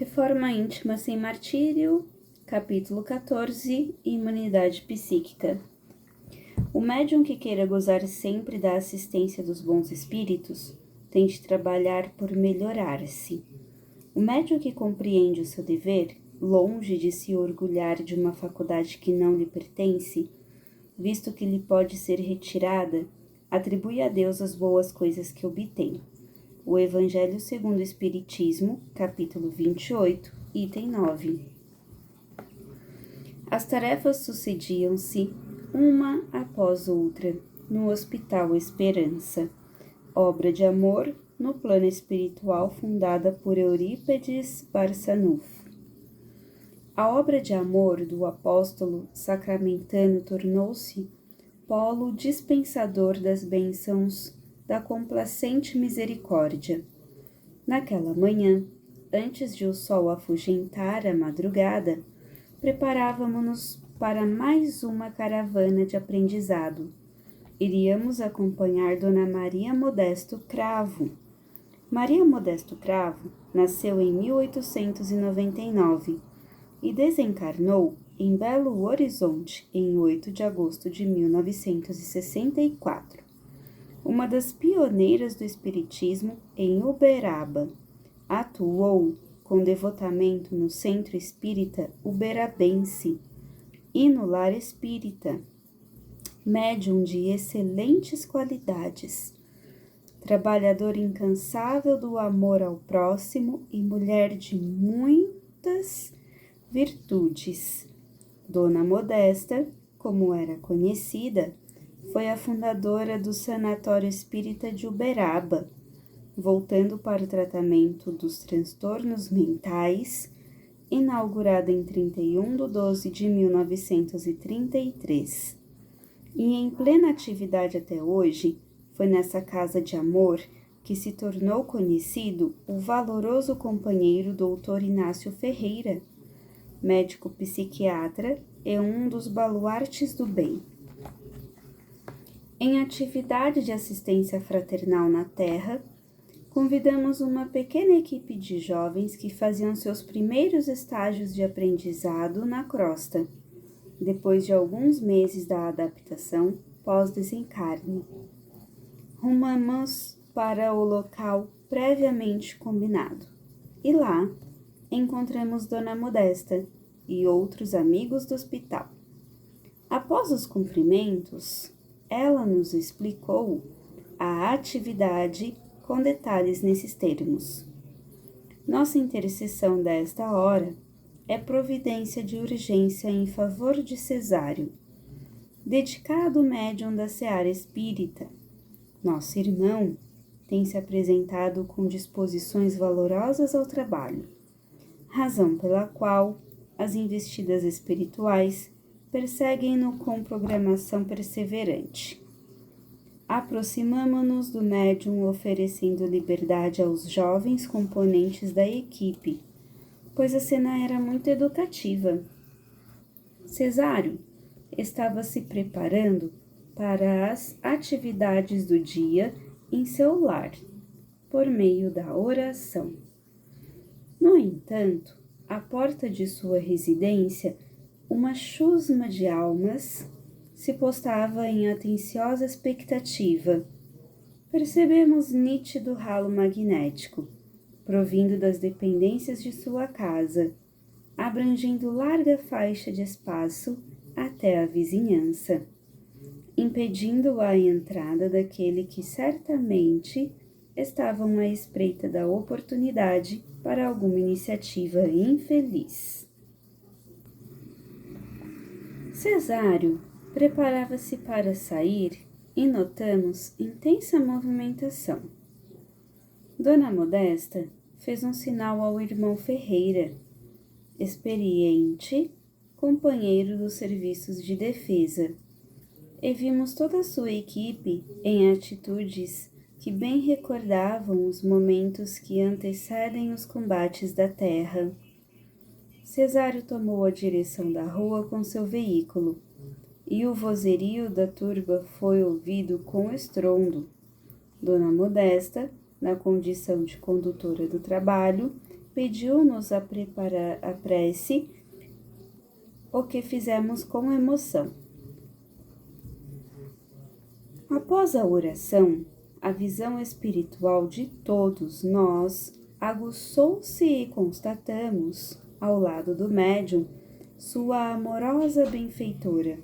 Reforma íntima sem martírio, capítulo 14, Imunidade psíquica. O médium que queira gozar sempre da assistência dos bons espíritos tem de trabalhar por melhorar-se. O médium que compreende o seu dever, longe de se orgulhar de uma faculdade que não lhe pertence, visto que lhe pode ser retirada, atribui a Deus as boas coisas que obtém. O Evangelho segundo o Espiritismo, capítulo 28, item 9. As tarefas sucediam-se, uma após outra, no Hospital Esperança, obra de amor no plano espiritual fundada por Eurípedes Barçanufo. A obra de amor do apóstolo sacramentano tornou-se polo dispensador das bênçãos da complacente misericórdia. Naquela manhã, antes de o sol afugentar a madrugada, preparávamo-nos para mais uma caravana de aprendizado. Iríamos acompanhar Dona Maria Modesto Cravo. Maria Modesto Cravo nasceu em 1899 e desencarnou em Belo Horizonte em 8 de agosto de 1964. Uma das pioneiras do espiritismo em Uberaba, atuou com devotamento no Centro Espírita Uberabense e no Lar Espírita, médium de excelentes qualidades, trabalhador incansável do amor ao próximo e mulher de muitas virtudes. Dona Modesta, como era conhecida, foi a fundadora do Sanatório Espírita de Uberaba, voltando para o tratamento dos transtornos mentais, inaugurada em 31 de 12 de 1933. E em plena atividade até hoje, foi nessa casa de amor que se tornou conhecido o valoroso companheiro Dr. Inácio Ferreira, médico psiquiatra e um dos baluartes do bem. Em atividade de assistência fraternal na Terra, convidamos uma pequena equipe de jovens que faziam seus primeiros estágios de aprendizado na crosta, depois de alguns meses da adaptação pós-desencarne. Rumamos para o local previamente combinado, e lá encontramos Dona Modesta e outros amigos do hospital. Após os cumprimentos, ela nos explicou a atividade com detalhes nesses termos. Nossa intercessão desta hora é providência de urgência em favor de Cesário, dedicado médium da seara espírita. Nosso irmão tem se apresentado com disposições valorosas ao trabalho, razão pela qual as investidas espirituais perseguem-no com programação perseverante. Aproximamo-nos do médium oferecendo liberdade aos jovens componentes da equipe, pois a cena era muito educativa. Cesário estava se preparando para as atividades do dia em seu lar, por meio da oração. No entanto, à porta de sua residência, uma chusma de almas se postava em atenciosa expectativa. Percebemos nítido ralo magnético, provindo das dependências de sua casa, abrangendo larga faixa de espaço até a vizinhança, impedindo a entrada daquele que certamente estavam à espreita da oportunidade para alguma iniciativa infeliz. Cesário preparava-se para sair e notamos intensa movimentação. Dona Modesta fez um sinal ao irmão Ferreira, experiente companheiro dos serviços de defesa, e vimos toda a sua equipe em atitudes que bem recordavam os momentos que antecedem os combates da terra. Cesário tomou a direção da rua com seu veículo, e o vozerio da turba foi ouvido com estrondo. Dona Modesta, na condição de condutora do trabalho, pediu-nos a preparar a prece, o que fizemos com emoção. Após a oração, a visão espiritual de todos nós aguçou-se e constatamos, ao lado do médium, sua amorosa benfeitora,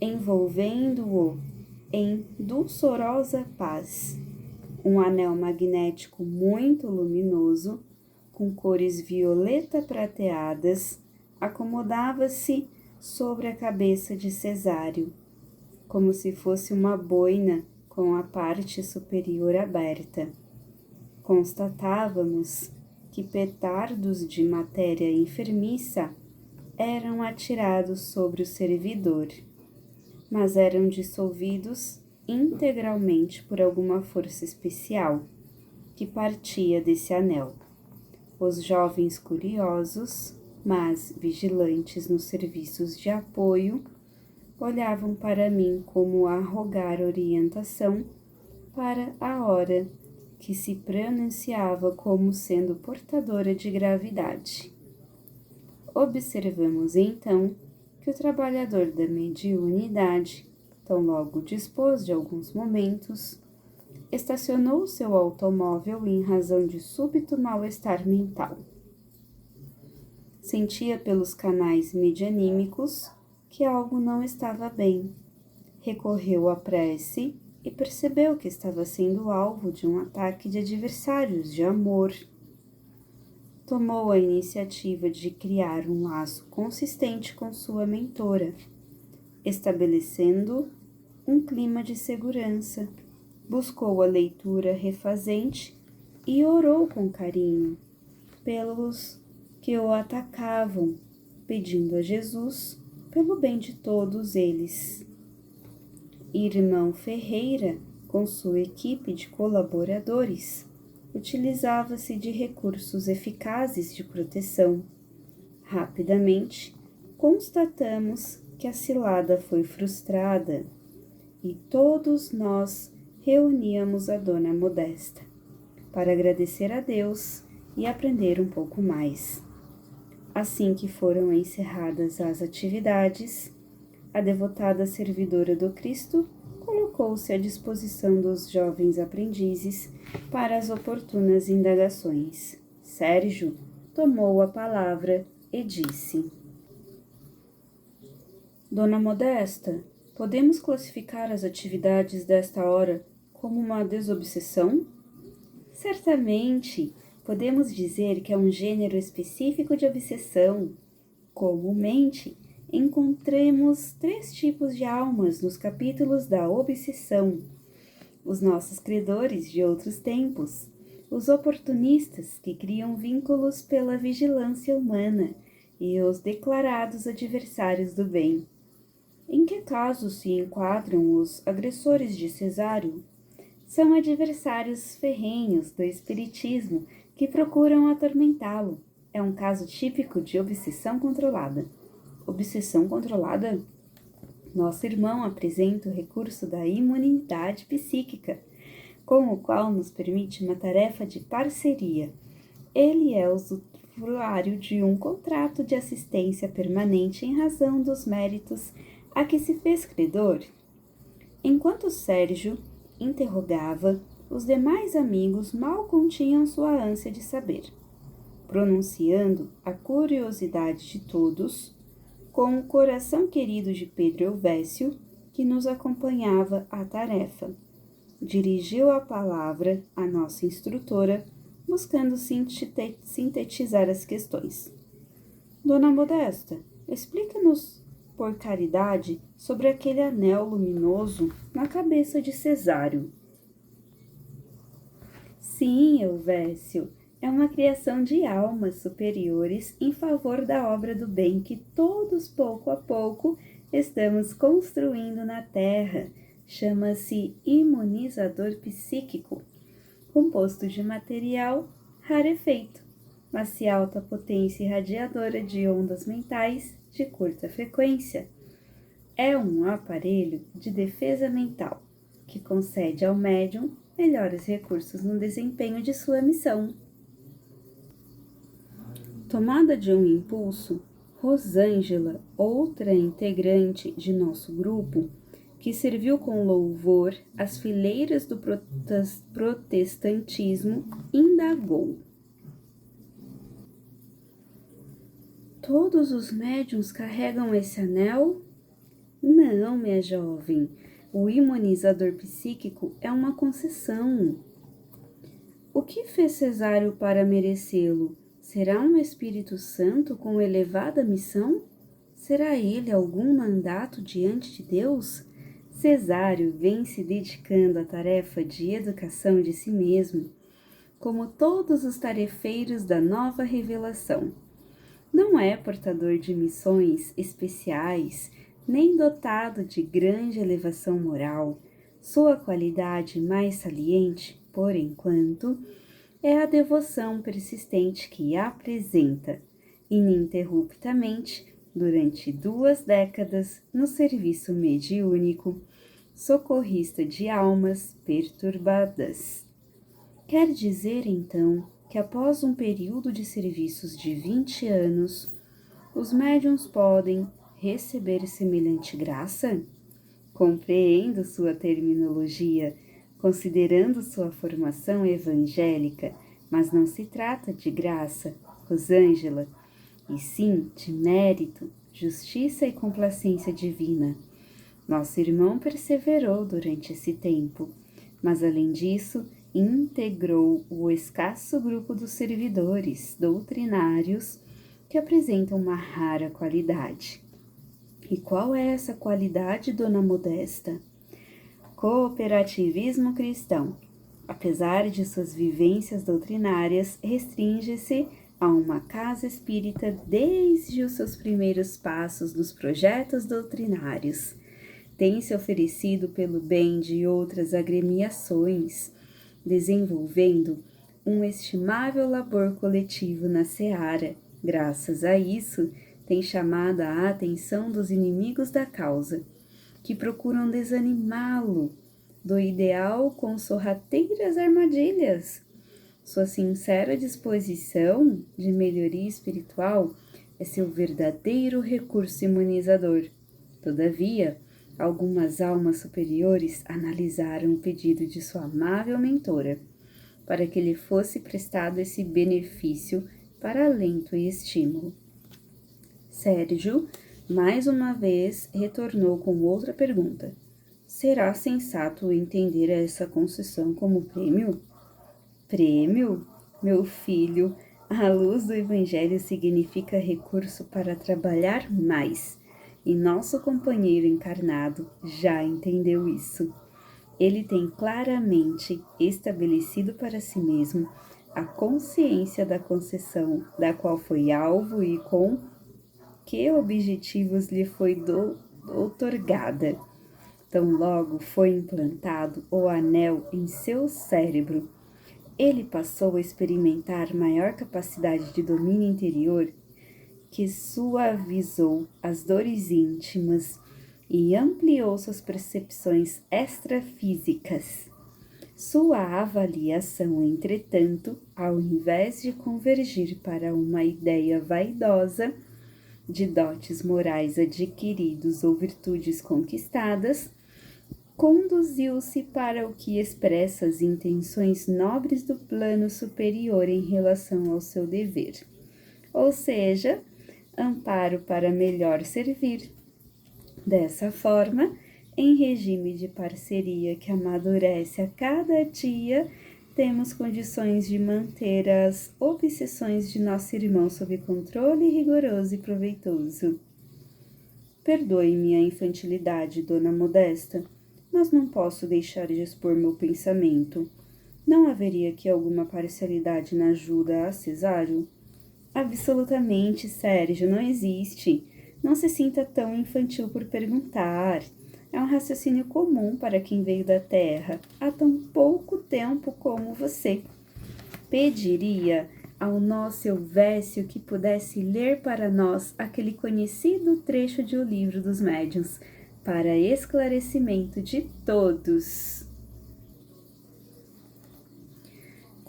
envolvendo-o em dulçorosa paz. Um anel magnético muito luminoso, com cores violeta prateadas, acomodava-se sobre a cabeça de Cesário, como se fosse uma boina com a parte superior aberta. Constatávamos que petardos de matéria enfermiça eram atirados sobre o servidor, mas eram dissolvidos integralmente por alguma força especial que partia desse anel. Os jovens curiosos, mas vigilantes nos serviços de apoio, olhavam para mim como a rogar orientação para a hora que se pronunciava como sendo portadora de gravidade. Observamos então que o trabalhador da mediunidade, tão logo dispôs de alguns momentos, estacionou seu automóvel em razão de súbito mal-estar mental. Sentia pelos canais medianímicos que algo não estava bem. Recorreu à prece e percebeu que estava sendo alvo de um ataque de adversários de amor. Tomou a iniciativa de criar um laço consistente com sua mentora, estabelecendo um clima de segurança. Buscou a leitura refazente e orou com carinho pelos que o atacavam, pedindo a Jesus pelo bem de todos eles. Irmão Ferreira, com sua equipe de colaboradores, utilizava-se de recursos eficazes de proteção. Rapidamente, constatamos que a cilada foi frustrada e todos nós reuníamos a Dona Modesta para agradecer a Deus e aprender um pouco mais. Assim que foram encerradas as atividades, a devotada servidora do Cristo colocou-se à disposição dos jovens aprendizes para as oportunas indagações. Sérgio tomou a palavra e disse: Dona Modesta, podemos classificar as atividades desta hora como uma desobsessão? Certamente, podemos dizer que é um gênero específico de obsessão. Comumente, encontremos 3 tipos de almas nos capítulos da obsessão: os nossos credores de outros tempos, os oportunistas que criam vínculos pela vigilância humana e os declarados adversários do bem. Em que casos se enquadram os agressores de Cesário? São adversários ferrenhos do espiritismo que procuram atormentá-lo. É um caso típico de obsessão controlada. Obsessão controlada? Nosso irmão apresenta o recurso da imunidade psíquica, com o qual nos permite uma tarefa de parceria. Ele é usufruário de um contrato de assistência permanente em razão dos méritos a que se fez credor. Enquanto Sérgio interrogava, os demais amigos mal continham sua ânsia de saber, pronunciando a curiosidade de todos, com o coração querido de Pedro Elvésio, que nos acompanhava à tarefa. Dirigiu a palavra à nossa instrutora, buscando sintetizar as questões. Dona Modesta, explica-nos, por caridade, sobre aquele anel luminoso na cabeça de Cesário. Sim, Elvésio, é uma criação de almas superiores em favor da obra do bem que todos, pouco a pouco, estamos construindo na Terra. Chama-se imunizador psíquico, composto de material rarefeito, mas de alta potência irradiadora de ondas mentais de curta frequência. É um aparelho de defesa mental que concede ao médium melhores recursos no desempenho de sua missão. Tomada de um impulso, Rosângela, outra integrante de nosso grupo, que serviu com louvor às fileiras do protestantismo, indagou: todos os médiuns carregam esse anel? Não, minha jovem, o imunizador psíquico é uma concessão. O que fez Cesário para merecê-lo? Será um Espírito Santo com elevada missão? Será ele algum mandato diante de Deus? Cesário vem se dedicando à tarefa de educação de si mesmo, como todos os tarefeiros da nova revelação. Não é portador de missões especiais, nem dotado de grande elevação moral. Sua qualidade mais saliente, por enquanto, é a devoção persistente que apresenta, ininterruptamente, durante 2 décadas, no serviço mediúnico, socorrista de almas perturbadas. Quer dizer, então, que após um período de serviços de 20 anos, os médiuns podem receber semelhante graça? Compreendo sua terminologia, considerando sua formação evangélica, mas não se trata de graça, Rosângela, e sim de mérito, justiça e complacência divina. Nosso irmão perseverou durante esse tempo, mas além disso, integrou o escasso grupo dos servidores doutrinários que apresentam uma rara qualidade. E qual é essa qualidade, Dona Modesta? Cooperativismo cristão. Apesar de suas vivências doutrinárias, restringe-se a uma casa espírita desde os seus primeiros passos nos projetos doutrinários. Tem se oferecido pelo bem de outras agremiações, desenvolvendo um estimável labor coletivo na seara. Graças a isso, tem chamado a atenção dos inimigos da causa, que procuram desanimá-lo do ideal com sorrateiras armadilhas. Sua sincera disposição de melhoria espiritual é seu verdadeiro recurso imunizador. Todavia, algumas almas superiores analisaram o pedido de sua amável mentora, para que lhe fosse prestado esse benefício para alento e estímulo. Sérgio, mais uma vez, retornou com outra pergunta. Será sensato entender essa concessão como prêmio? Prêmio? Meu filho, a luz do Evangelho significa recurso para trabalhar mais, e nosso companheiro encarnado já entendeu isso. Ele tem claramente estabelecido para si mesmo a consciência da concessão da qual foi alvo e com que objetivos lhe foi outorgada. Tão logo foi implantado o anel em seu cérebro, ele passou a experimentar maior capacidade de domínio interior, que suavizou as dores íntimas e ampliou suas percepções extrafísicas. Sua avaliação, entretanto, ao invés de convergir para uma ideia vaidosa de dotes morais adquiridos ou virtudes conquistadas, conduziu-se para o que expressa as intenções nobres do plano superior em relação ao seu dever, ou seja, amparo para melhor servir. Dessa forma, em regime de parceria que amadurece a cada dia, temos condições de manter as obsessões de nosso irmão sob controle rigoroso e proveitoso. Perdoe minha infantilidade, Dona Modesta, mas não posso deixar de expor meu pensamento. Não haveria aqui alguma parcialidade na ajuda a Cesário? Absolutamente, Sérgio, não existe. Não se sinta tão infantil por perguntar. É um raciocínio comum para quem veio da Terra há tão pouco tempo como você. Pediria ao nosso Elvésio que pudesse ler para nós aquele conhecido trecho de O Livro dos Médiuns, para esclarecimento de todos.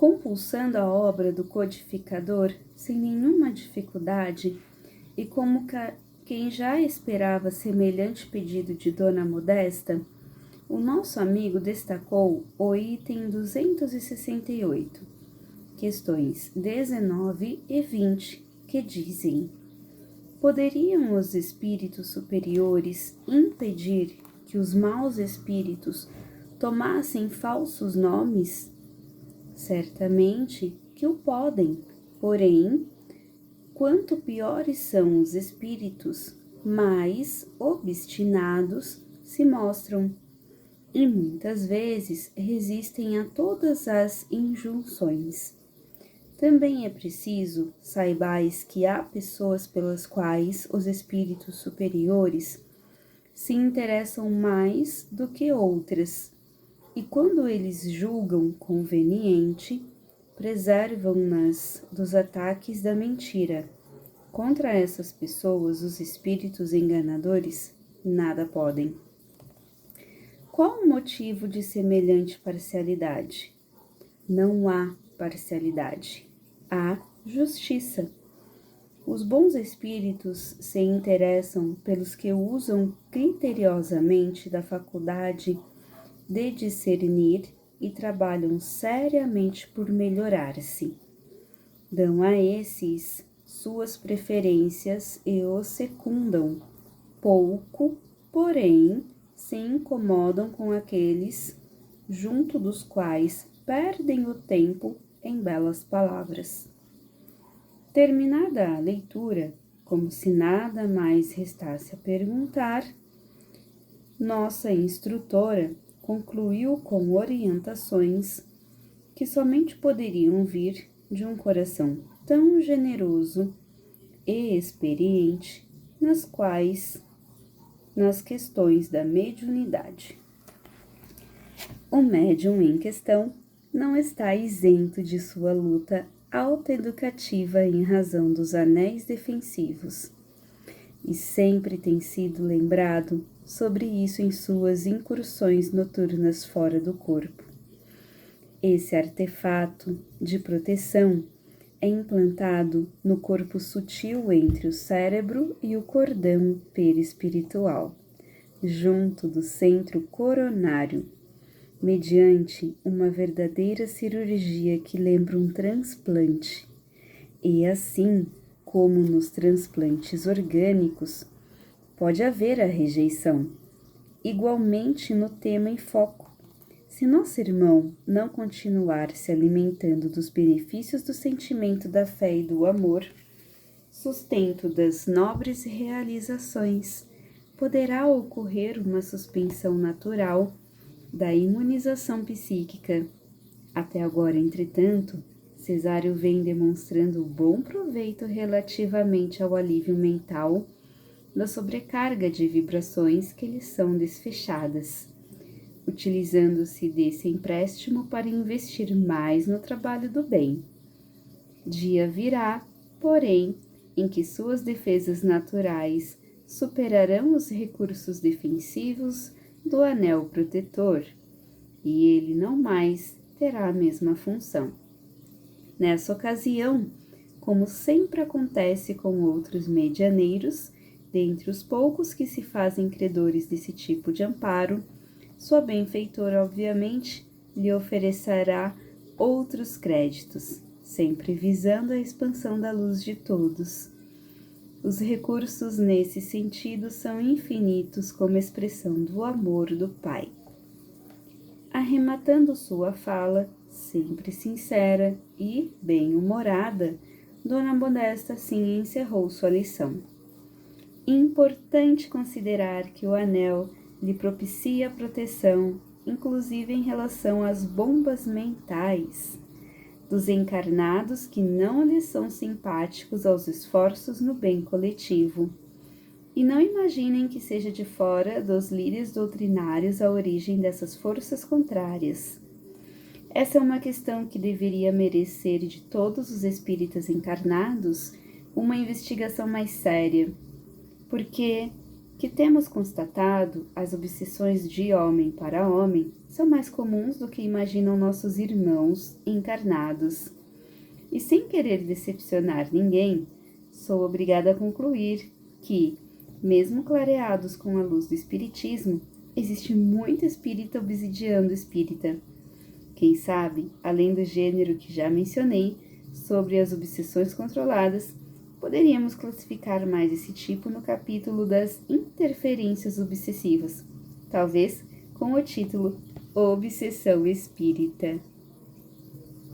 compulsando a obra do codificador sem nenhuma dificuldade, e como quem já esperava semelhante pedido de Dona Modesta, o nosso amigo destacou o item 268, questões 19 e 20, que dizem: poderiam os espíritos superiores impedir que os maus espíritos tomassem falsos nomes? Certamente que o podem, porém, quanto piores são os espíritos, mais obstinados se mostram, e muitas vezes resistem a todas as injunções. Também é preciso saibais que há pessoas pelas quais os espíritos superiores se interessam mais do que outras, e quando eles julgam conveniente, preservam-nas dos ataques da mentira. Contra essas pessoas, os espíritos enganadores nada podem. Qual o motivo de semelhante parcialidade? Não há parcialidade, há justiça. Os bons espíritos se interessam pelos que usam criteriosamente da faculdade de discernir e trabalham seriamente por melhorar-se. Dão a esses suas preferências e os secundam. Pouco, porém, se incomodam com aqueles junto dos quais perdem o tempo em belas palavras. Terminada a leitura, como se nada mais restasse a perguntar, nossa instrutora concluiu com orientações que somente poderiam vir de um coração tão generoso e experiente nas questões da mediunidade. O médium em questão não está isento de sua luta autoeducativa em razão dos anéis defensivos, e sempre tem sido lembrado sobre isso em suas incursões noturnas fora do corpo. Esse artefato de proteção é implantado no corpo sutil entre o cérebro e o cordão perispiritual, junto do centro coronário, mediante uma verdadeira cirurgia que lembra um transplante. E assim como nos transplantes orgânicos, pode haver a rejeição, igualmente no tema em foco. Se nosso irmão não continuar se alimentando dos benefícios do sentimento da fé e do amor, sustento das nobres realizações, poderá ocorrer uma suspensão natural da imunização psíquica. Até agora, entretanto, Cesário vem demonstrando bom proveito relativamente ao alívio mental da sobrecarga de vibrações que lhe são desfechadas, utilizando-se desse empréstimo para investir mais no trabalho do bem. Dia virá, porém, em que suas defesas naturais superarão os recursos defensivos do anel protetor, e ele não mais terá a mesma função. Nessa ocasião, como sempre acontece com outros medianeiros, dentre os poucos que se fazem credores desse tipo de amparo, sua benfeitora, obviamente, lhe oferecerá outros créditos, sempre visando a expansão da luz de todos. Os recursos nesse sentido são infinitos como expressão do amor do Pai. Arrematando sua fala, sempre sincera e bem-humorada, Dona Modesta assim encerrou sua lição. Importante considerar que o anel lhe propicia proteção, inclusive em relação às bombas mentais dos encarnados que não lhes são simpáticos aos esforços no bem coletivo. E não imaginem que seja de fora dos lírios doutrinários a origem dessas forças contrárias. Essa é uma questão que deveria merecer de todos os espíritas encarnados uma investigação mais séria, porque Que temos constatado, as obsessões de homem para homem são mais comuns do que imaginam nossos irmãos encarnados. E sem querer decepcionar ninguém, sou obrigada a concluir que, mesmo clareados com a luz do espiritismo, existe muito espírita obsidiando espírita. Quem sabe, além do gênero que já mencionei, sobre as obsessões controladas, poderíamos classificar mais esse tipo no capítulo das interferências obsessivas, talvez com o título Obsessão Espírita.